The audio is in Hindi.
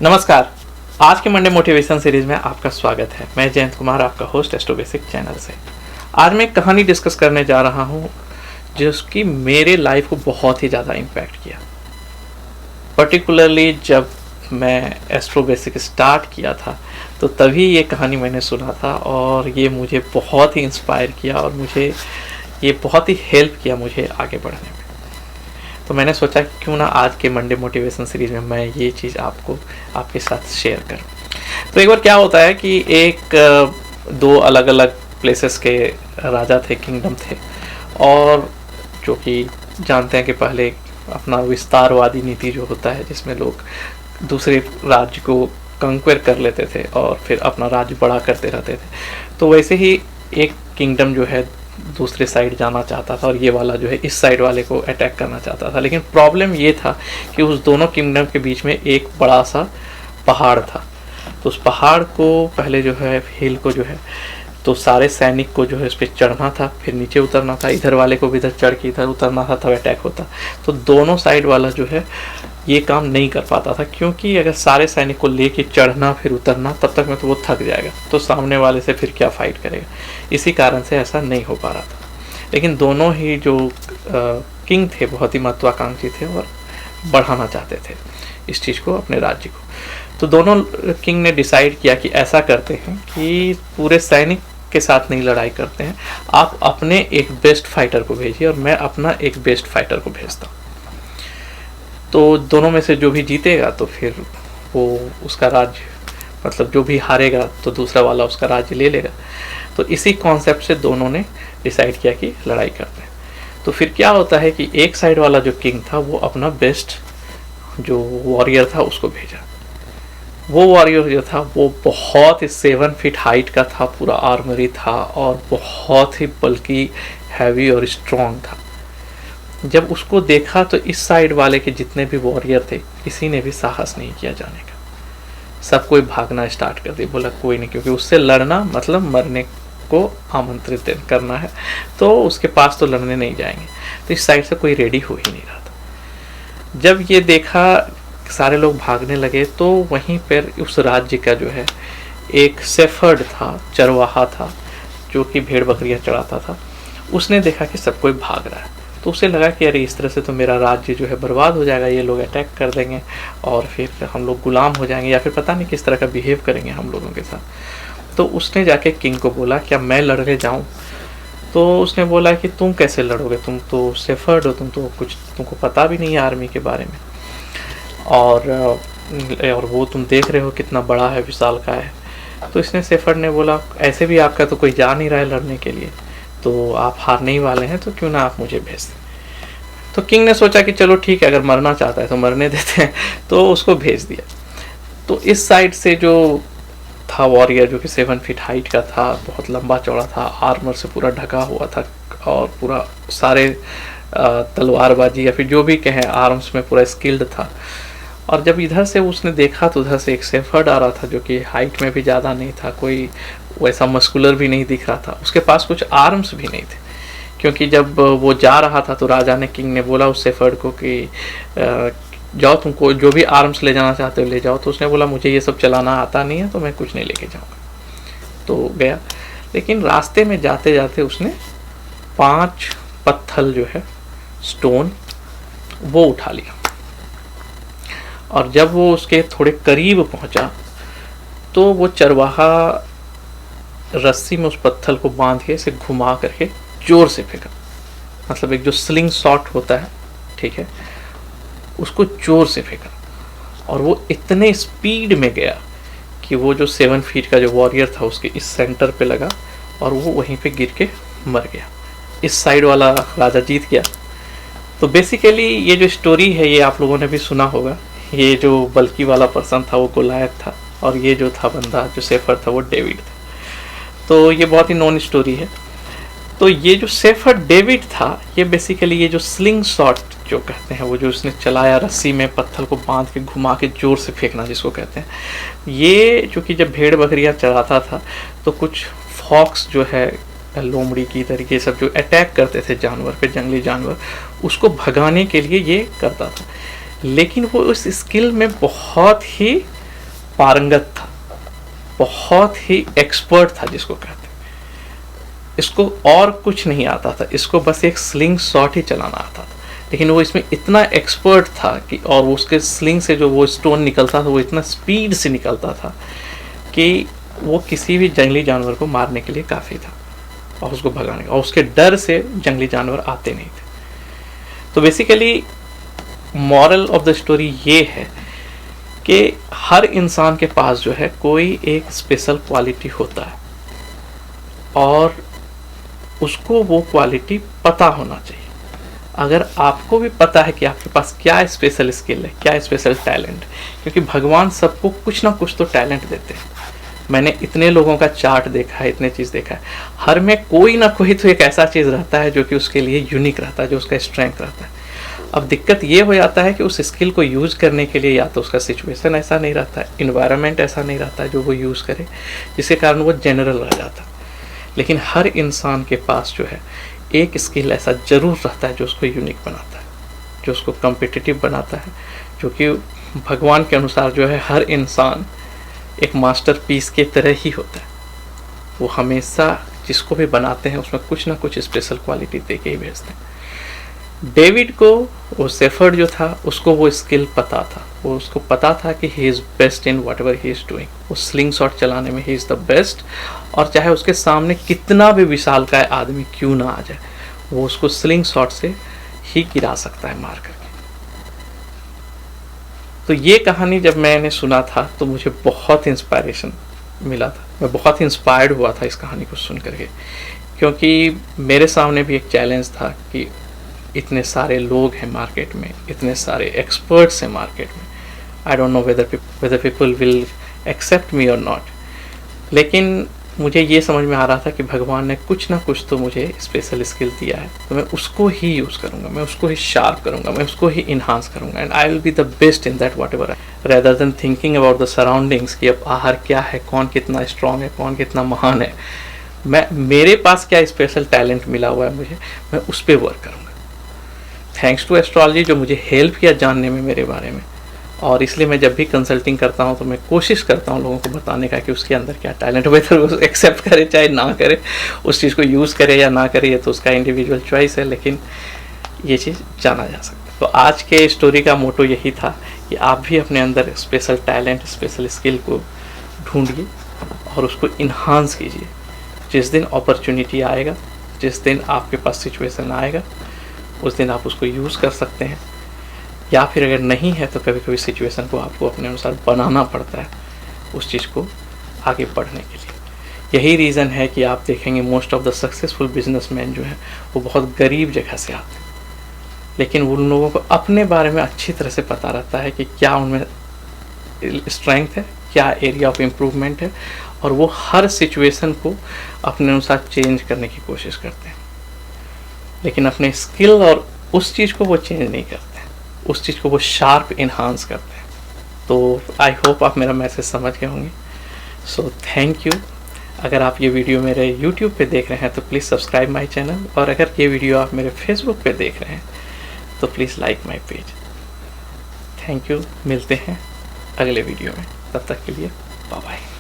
नमस्कार। आज के मंडे मोटिवेशन सीरीज में आपका स्वागत है। मैं जयंत कुमार, आपका होस्ट एस्ट्रो बेसिक चैनल से। आज मैं एक कहानी डिस्कस करने जा रहा हूँ जिसकी मेरे लाइफ को बहुत ही ज़्यादा इम्पैक्ट किया। पर्टिकुलरली जब मैं एस्ट्रो बेसिक स्टार्ट किया था तो तभी ये कहानी मैंने सुना था और ये मुझे बहुत ही इंस्पायर किया और मुझे ये बहुत ही हेल्प किया मुझे आगे बढ़ने में। तो मैंने सोचा कि क्यों ना आज के मंडे मोटिवेशन सीरीज में मैं ये चीज़ आपके साथ शेयर करूं। तो एक बार क्या होता है कि दो अलग अलग प्लेसेस के राजा थे, किंगडम थे, और जो कि जानते हैं कि पहले अपना विस्तारवादी नीति जो होता है जिसमें लोग दूसरे राज्य को कंक्वेर कर लेते थे और फिर अपना राज्य बड़ा करते रहते थे, तो वैसे ही एक किंगडम जो है दूसरे साइड जाना चाहता था और ये वाला जो है इस साइड वाले को अटैक करना चाहता था। लेकिन प्रॉब्लम ये था कि उस दोनों किंगडम के बीच में एक बड़ा सा पहाड़ था। तो उस पहाड़ को पहले जो है हिल को जो है तो सारे सैनिक को जो है उस पर चढ़ना था, फिर नीचे उतरना था, इधर वाले को भी इधर चढ़ के इधर उतरना था, तब अटैक होता। तो दोनों साइड वाला जो है ये काम नहीं कर पाता था, क्योंकि अगर सारे सैनिक को लेके चढ़ना फिर उतरना तब तक में तो वो थक जाएगा, तो सामने वाले से फिर क्या फाइट करेगा। इसी कारण से ऐसा नहीं हो पा रहा था। लेकिन दोनों ही जो किंग थे बहुत ही महत्वाकांक्षी थे और बढ़ाना चाहते थे इस चीज़ को, अपने राज्य को। तो दोनों किंग ने डिसाइड किया कि ऐसा करते हैं कि पूरे सैनिक के साथ नहीं लड़ाई करते हैं, आप अपने एक बेस्ट फाइटर को भेजिए और मैं अपना एक बेस्ट फाइटर को भेजता हूँ। तो दोनों में से जो भी जीतेगा तो फिर वो उसका राज्य, मतलब जो भी हारेगा तो दूसरा वाला उसका राज्य ले लेगा। तो इसी कॉन्सेप्ट से दोनों ने डिसाइड किया कि लड़ाई करते हैं। तो फिर क्या होता है कि एक साइड वाला जो किंग था वो अपना बेस्ट जो वॉरियर था उसको भेजा। वो वॉरियर जो था वो बहुत ही 7 फीट हाइट का था, पूरा आर्मरी था और बहुत ही बल्कि हैवी और स्ट्रॉन्ग था। जब उसको देखा तो इस साइड वाले के जितने भी वॉरियर थे किसी ने भी साहस नहीं किया जाने का। सब कोई भागना स्टार्ट कर दिया, बोला कोई नहीं, क्योंकि उससे लड़ना मतलब मरने को आमंत्रित करना है, तो उसके पास तो लड़ने नहीं जाएंगे। तो इस साइड से कोई रेडी हो ही नहीं रहा था। जब ये देखा सारे लोग भागने लगे तो वहीं पर उस राज्य का जो है एक शेफर्ड था, चरवाहा था, जो कि भेड़ बकरियां चढ़ाता था। उसने देखा कि सब कोई भाग रहा है, तो उसे लगा कि अरे इस तरह से तो मेरा राज्य जो है बर्बाद हो जाएगा, ये लोग अटैक कर देंगे और फिर हम लोग गुलाम हो जाएंगे या फिर पता नहीं किस तरह का बिहेव करेंगे हम लोगों के साथ। तो उसने जाके किंग को बोला क्या मैं लड़ने जाऊं? तो उसने बोला कि तुम कैसे लड़ोगे, तुम तो शेफर्ड हो, तुमको पता भी नहीं है आर्मी के बारे में, और वो तुम देख रहे हो कितना बड़ा है, विशाल का है। तो इसने शेफर्ड ने बोला ऐसे भी आपका तो कोई जा नहीं रहा है लड़ने के लिए, तो आप हारने ही वाले हैं, तो क्यों ना आप मुझे भेज दें। तो किंग ने सोचा कि चलो ठीक है, अगर मरना चाहता है तो मरने देते हैं, तो उसको भेज दिया। तो इस साइड से जो था वॉरियर जो कि 7 फीट हाइट का था, बहुत लंबा चौड़ा था, आर्मर से पूरा ढका हुआ था और पूरा सारे तलवारबाजी या फिर जो भी कहें आर्म्स में पूरा स्किल्ड था। और जब इधर से उसने देखा तो उधर से एक शेफर्ड आ रहा था जो कि हाइट में भी ज़्यादा नहीं था, कोई वैसा मस्कुलर भी नहीं दिख रहा था, उसके पास कुछ आर्म्स भी नहीं थे। क्योंकि जब वो जा रहा था तो राजा ने, किंग ने बोला उस शेफर्ड को कि जाओ, तुमको जो भी आर्म्स ले जाना चाहते हो ले जाओ। तो उसने बोला मुझे ये सब चलाना आता नहीं है, तो मैं कुछ नहीं लेके जाऊँगा। तो गया, लेकिन रास्ते में जाते जाते उसने 5 पत्थर जो है स्टोन वो उठा लिया, और जब वो उसके थोड़े करीब पहुंचा तो वो चरवाहा रस्सी में उस पत्थर को बांध के इसे घुमा करके जोर से फेंका, मतलब एक जो स्लिंग शॉट होता है, ठीक है, उसको जोर से फेंका। और वो इतने स्पीड में गया कि वो जो 7 फीट का जो वॉरियर था उसके इस सेंटर पे लगा और वो वहीं पे गिर के मर गया। इस साइड वाला राजा जीत गया। तो बेसिकली ये जो स्टोरी है ये आप लोगों ने भी सुना होगा। ये जो बल्कि वाला पर्सन था वो गोलायत था और ये जो था बंदा जो शेफर्ड था वो डेविड था। तो ये बहुत ही नॉन स्टोरी है। तो ये जो शेफर्ड डेविड था ये बेसिकली ये जो स्लिंग शॉट जो कहते हैं, वो जो उसने चलाया रस्सी में पत्थर को बांध के घुमा के जोर से फेंकना जिसको कहते हैं, ये जो कि जब भेड़ बकरियां चराता था तो कुछ फॉक्स जो है लोमड़ी की तरीके सब जो अटैक करते थे जानवर पे, जंगली जानवर, उसको भगाने के लिए ये करता था। लेकिन वो उस स्किल में बहुत ही पारंगत था, बहुत ही एक्सपर्ट था जिसको कहते हैं। इसको और कुछ नहीं आता था, इसको बस एक स्लिंग शॉट ही चलाना आता था, लेकिन वो इसमें इतना एक्सपर्ट था कि, और उसके स्लिंग से जो वो स्टोन निकलता था वो इतना स्पीड से निकलता था कि वो किसी भी जंगली जानवर को मारने के लिए काफ़ी था और उसको भगाने का, और उसके डर से जंगली जानवर आते नहीं थे। तो basically moral of the story ये है कि हर इंसान के पास जो है कोई एक स्पेशल क्वालिटी होता है और उसको वो क्वालिटी पता होना चाहिए। अगर आपको भी पता है कि आपके पास क्या स्पेशल स्किल है, क्या स्पेशल टैलेंट, क्योंकि भगवान सबको कुछ ना कुछ तो टैलेंट देते हैं। मैंने इतने लोगों का चार्ट देखा है, इतने चीज़ देखा है, हर में कोई ना कोई तो एक ऐसा चीज़ रहता है जो कि उसके लिए यूनिक रहता है, जो उसका स्ट्रेंथ रहता है। अब दिक्कत ये हो जाता है कि उस स्किल को यूज़ करने के लिए या तो उसका सिचुएशन ऐसा नहीं रहता है, इन्वायरमेंट ऐसा नहीं रहता है जो वो यूज़ करे, जिसके कारण वो जनरल रह जाता है। लेकिन हर इंसान के पास जो है एक स्किल ऐसा ज़रूर रहता है जो उसको यूनिक बनाता है, जो उसको कम्पिटिटिव बनाता है, जो कि भगवान के अनुसार जो है हर इंसान एक मास्टरपीस के तरह ही होता है। वो हमेशा जिसको भी बनाते हैं उसमें कुछ ना कुछ स्पेशल क्वालिटी दे के ही भेजते हैं। डेविड को, वो शेफर्ड जो था, उसको वो स्किल पता था, वो उसको पता था कि he is best in what ever he is doing. वो स्लिंग शॉट चलाने में ही इज़ द बेस्ट, और चाहे उसके सामने कितना भी विशालकाय आदमी क्यों ना आ जाए, वो उसको स्लिंग शॉट से ही गिरा सकता है मार करके। तो ये कहानी जब मैंने सुना था तो मुझे बहुत इंस्पायरेशन मिला था, मैं बहुत इंस्पायर्ड हुआ था इस कहानी को सुन करके, क्योंकि मेरे सामने भी एक चैलेंज था कि इतने सारे लोग हैं मार्केट में, इतने सारे एक्सपर्ट्स हैं मार्केट में, I don't know whether people will accept me or not. लेकिन मुझे ये समझ में आ रहा था कि भगवान ने कुछ ना कुछ तो मुझे स्पेशल स्किल दिया है, तो मैं उसको ही यूज़ करूँगा, मैं उसको ही शार्प करूँगा, मैं उसको ही इन्हांस करूँगा, and I will be the best in that what ever, rather than thinking about the surroundings कि अब बाहर क्या है, कौन कितना स्ट्रांग है, कौन कितना महान है। मेरे पास क्या स्पेशल टैलेंट मिला हुआ है मुझे, मैं उस पर वर्क करूँगा। थैंक्स टू एस्ट्रोलॉजी जो मुझे हेल्प किया जानने में मेरे बारे में, और इसलिए मैं जब भी कंसल्टिंग करता हूँ तो मैं कोशिश करता हूँ लोगों को बताने का कि उसके अंदर क्या टैलेंट, वेदर वो एक्सेप्ट करे चाहे ना करे, उस चीज़ को यूज़ करे या ना करे, ये तो उसका इंडिविजुअल चॉइस है, लेकिन ये चीज़ जाना जा सकता है। तो आज के स्टोरी का मोटो यही था कि आप भी अपने अंदर स्पेशल टैलेंट, स्पेशल स्किल को ढूंढिए और उसको इन्हांस कीजिए। जिस दिन अपॉर्चुनिटी आएगा, जिस दिन आपके पास सिचुएशन आएगा, उस दिन आप उसको यूज़ कर सकते हैं, या फिर अगर नहीं है तो कभी कभी सिचुएशन को आपको अपने अनुसार बनाना पड़ता है उस चीज़ को आगे बढ़ने के लिए। यही रीज़न है कि आप देखेंगे most of the successful businessman जो हैं वो बहुत गरीब जगह से आते हैं, लेकिन उन लोगों को अपने बारे में अच्छी तरह से पता रहता है कि क्या उनमें स्ट्रेंथ है, क्या एरिया ऑफ इम्प्रूवमेंट है, और वो हर सिचुएशन को अपने अनुसार चेंज करने की कोशिश करते हैं। लेकिन अपने स्किल और उस चीज़ को वो चेंज नहीं करते हैं, उस चीज़ को वो शार्प इन्हांस करते हैं। तो आई होप आप मेरा मैसेज समझ गए होंगे। So thank you. अगर आप ये वीडियो मेरे यूट्यूब पे देख रहे हैं तो प्लीज़ सब्सक्राइब माई चैनल, और अगर ये वीडियो आप मेरे फेसबुक पे देख रहे हैं तो please like my page. Thank you, मिलते हैं अगले वीडियो में, तब तक के लिए बाय बाय।